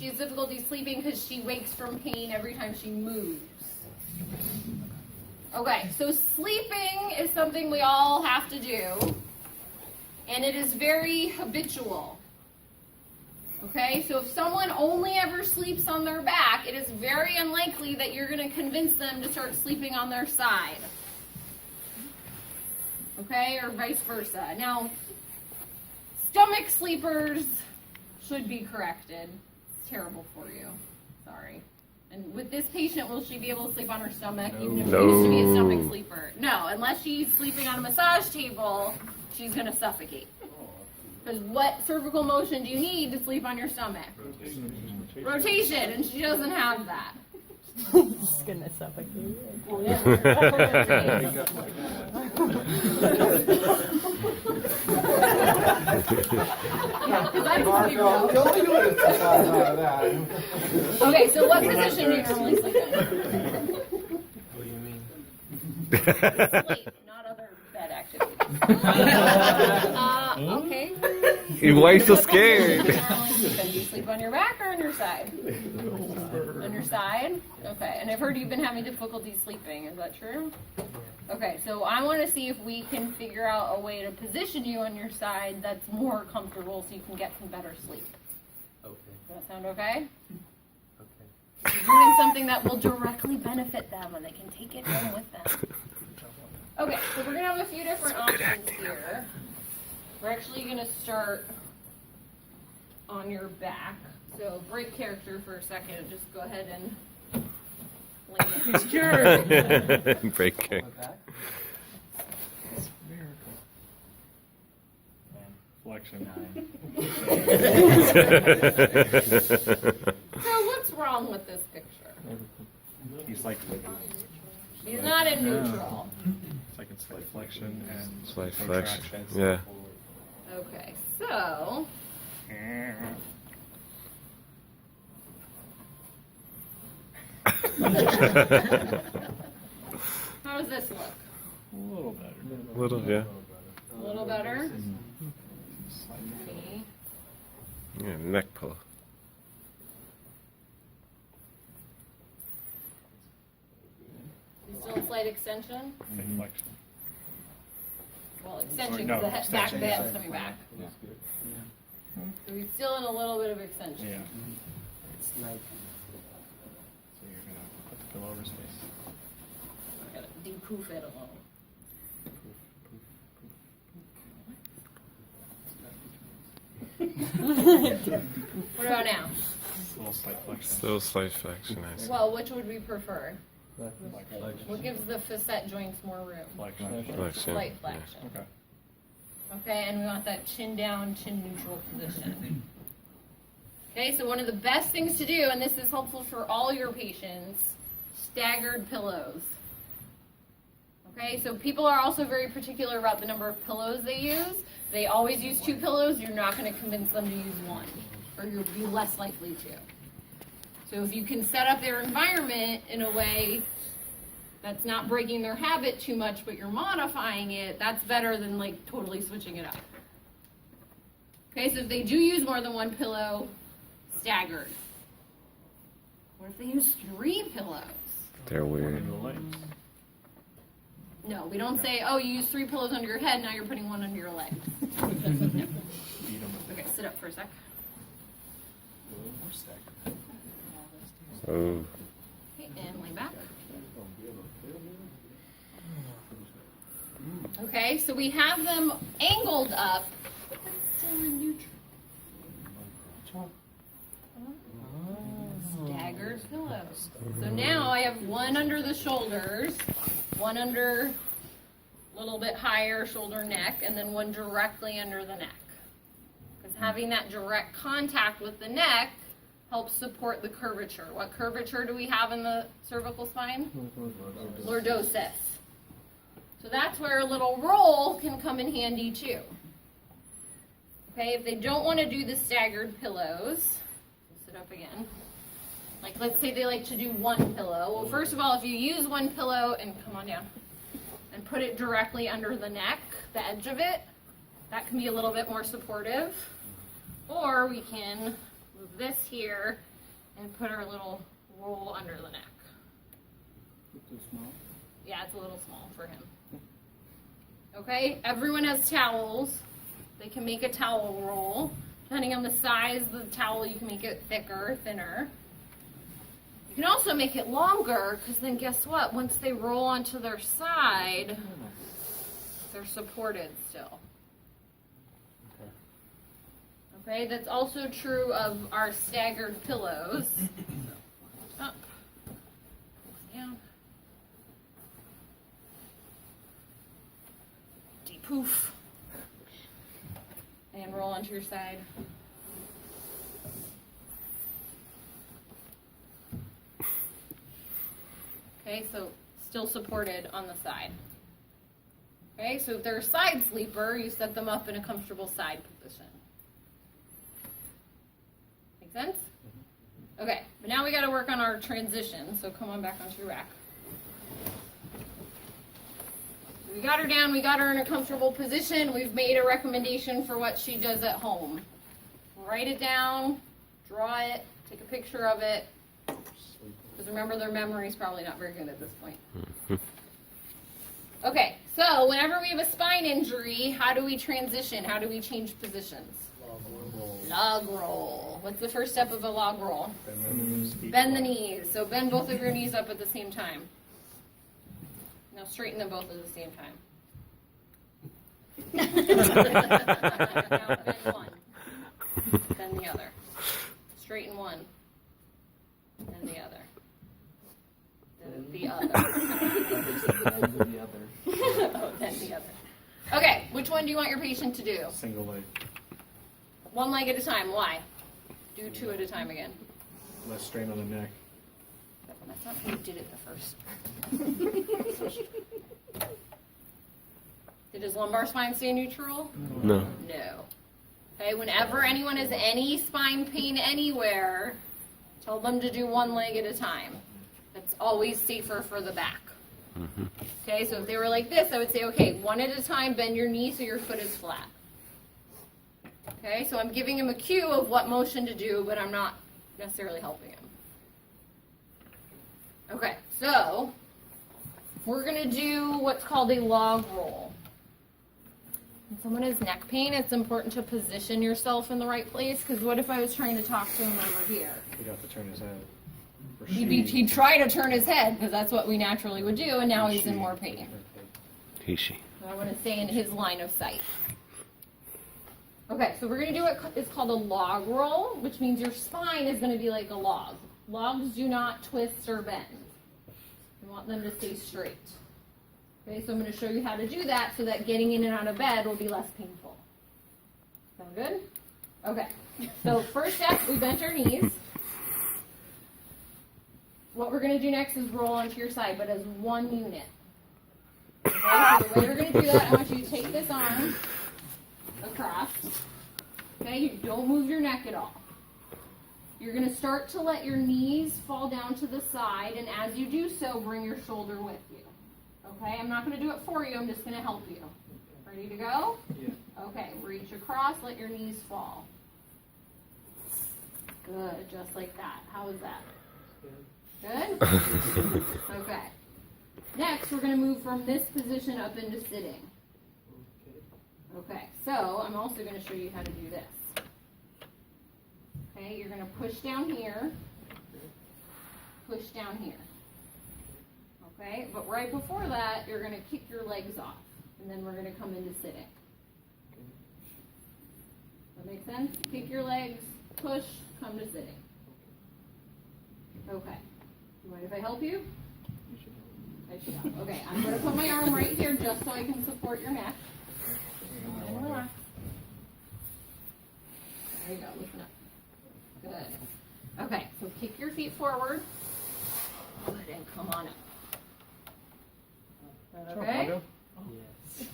She has difficulty sleeping because she wakes from pain every time she moves. Okay, so sleeping is something we all have to do, and it is very habitual. Okay, so if someone only ever sleeps on their back, it is very unlikely that you're going to convince them to start sleeping on their side. Okay, or vice versa. Now, stomach sleepers should be corrected. It's terrible for you. Sorry. And with this patient, will she be able to sleep on her stomach even if she used to be a stomach sleeper? No, unless she's sleeping on a massage table, she's going to suffocate. Because what cervical motion do you need to sleep on your stomach? Rotation, and she doesn't have that. She's gonna suffocate. Well, yeah. Okay, so what position do you normally sleep in? What do you mean? Sleep, not other bed activities. Okay. Why are you so scared? Do you sleep on your back or on your side? On your side? Okay, and I've heard you've been having difficulty sleeping. Is that true? Okay, so I want to see if we can figure out a way to position you on your side that's more comfortable so you can get some better sleep. Okay. Does that sound okay? Okay. You're doing something that will directly benefit them and they can take it home with them. Okay, so we're going to have a few different options here. We're actually going to start on your back. So break character for a second. Just go ahead and lay it. Break it. Flexion. So what's wrong with this picture? He's like, He's not in neutral. it's like it's slight flexion and Slight flexion. contraction. Yeah. Okay, so how does this look? A little better. Little, yeah. A little better? Slightly. Okay. Yeah, neck pillow. You still in slight extension? Flexion. Well, extension No, because the back extension. band's coming back. So he's still in a little bit of extension. Yeah. It's like So you're gonna put the pillow over his face. I gotta de-poof it a little. What about now? A little slight flexion. Still slight flexion, I see. Well, which would we prefer? flexion. What gives the facet joints more room? Flexion. Flexion. Slight Yeah. flexion. Okay. Okay, and we want that chin down, chin neutral position. Okay, so one of the best things to do, and this is helpful for all your patients, staggered pillows. Okay, so people are also very particular about the number of pillows they use. They always use 2 pillows. You're not going to convince them to use 1, or you'll be less likely to. So if you can set up their environment in a way that's not breaking their habit too much, but you're modifying it, that's better than like totally switching it up. Okay, so if they do use more than 1 pillow, staggered. What if they use 3 pillows? They're weird. Under the legs. No, we don't say, oh, you use 3 pillows under your head, now you're putting 1 under your legs. No. Beat 'em. Okay, sit up for a sec. Oh. Okay, and lay back. Okay, so we have them angled up, but still in neutral. Staggered pillows. So now I have 1 under the shoulders, 1 under a little bit higher shoulder neck, and then 1 directly under the neck. Because having that direct contact with the neck helps support the curvature. What curvature do we have in the cervical spine? Lordosis. So that's where a little roll can come in handy too. Okay, if they don't want to do the staggered pillows, sit up again. Like let's say they like to do 1 pillow. Well, first of all, if you use 1 pillow and come on down and put it directly under the neck, the edge of it, that can be a little bit more supportive. Or we can move this here and put our little roll under the neck. Too small. Yeah, it's a little small for him. Okay, everyone has towels. They can make a towel roll. Depending on the size of the towel, you can make it thicker, thinner. You can also make it longer, because then guess what? Once they roll onto their side, they're supported still. Okay, that's also true of our staggered pillows. Up, down. Poof. And roll onto your side. Okay, so still supported on the side. Okay, so if they're a side sleeper, you set them up in a comfortable side position. Make sense? Okay, but now we got to work on our transition, so come on back onto your rack. We got her down, we got her in a comfortable position. We've made a recommendation for what she does at home. Write it down, draw it, take a picture of it. Because remember, their memory is probably not very good at this point. Okay, so whenever we have a spine injury, how do we transition? How do we change positions? Log roll. What's the first step of a log roll? Bend the knees. So bend both of your knees up at the same time. Now straighten them both at the same time. Now bend one. Then the other. Straighten one. Then the other. Then the other. Oh, then the other. Okay, which one do you want your patient to do? Single leg. One leg at a time. Why? Do two at a time again. Less strain on the neck. That's not how you did it the first. Did his lumbar spine stay neutral? No. No. Okay, whenever anyone has any spine pain anywhere, tell them to do one leg at a time. That's always safer for the back. Okay, so if they were like this, I would say, okay, one at a time, bend your knee so your foot is flat. Okay, so I'm giving him a cue of what motion to do, but I'm not necessarily helping him. Okay, so we're going to do what's called a log roll. When someone has neck pain, it's important to position yourself in the right place, because what if I was trying to talk to him over here? He'd have to turn his head. Or He'd try to turn his head, because that's what we naturally would do, and now he's in more pain. She. So I want to stay in his line of sight. Okay, so we're going to do what is called a log roll, which means your spine is going to be like a log. Logs do not twist or bend. You want them to stay straight. Okay, so I'm going to show you how to do that so that getting in and out of bed will be less painful. Sound good? Okay, so first step, we bent our knees. What we're going to do next is roll onto your side, but as one unit. Okay, so the way we're going to do that, I want you to take this arm across. Okay, you don't move your neck at all. You're going to start to let your knees fall down to the side, and as you do so, bring your shoulder with you. Okay, I'm not going to do it for you, I'm just going to help you. Ready to go? Yeah. Okay, reach across, let your knees fall. Good, just like that. How is that? Good? Okay. Next, we're going to move from this position up into sitting. Okay, so I'm also going to show you how to do this. Okay, you're going to push down here, push down here. Okay, but right before that, you're going to kick your legs off, and then we're going to come into sitting. That make sense? Kick your legs, push, come to sitting. Okay. You mind if I help you? I should help. Okay, I'm going to put my arm right here just so I can support your neck. And relax. There you go, listen up. Good. Okay, so kick your feet forward. Good, and come on up. Is that okay?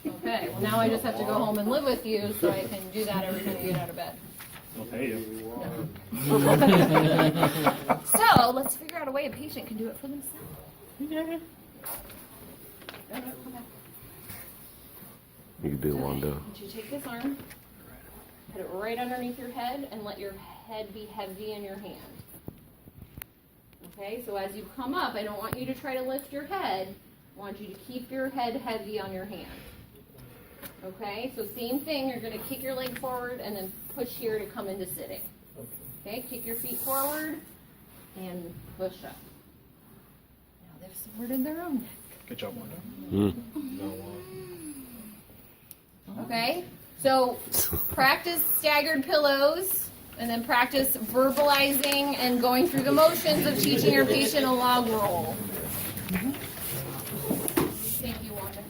Okay, well now I just have to go home and live with you so I can do that every time you get out of bed. I'll pay you. So, let's figure out a way a patient can do it for themselves. You can do one, though. Would you take this arm, put it right underneath your head, and let your head be heavy in your hand. Okay, so as you come up, I don't want you to try to lift your head. I want you to keep your head heavy on your hand. Okay, so same thing, you're going to kick your leg forward and then push here to come into sitting. Okay, kick your feet forward and push up. Now they've supported their own neck. Good job, Wanda. Okay, so practice staggered pillows and then practice verbalizing and going through the motions of teaching your patient a log roll. Thank you, Wanda.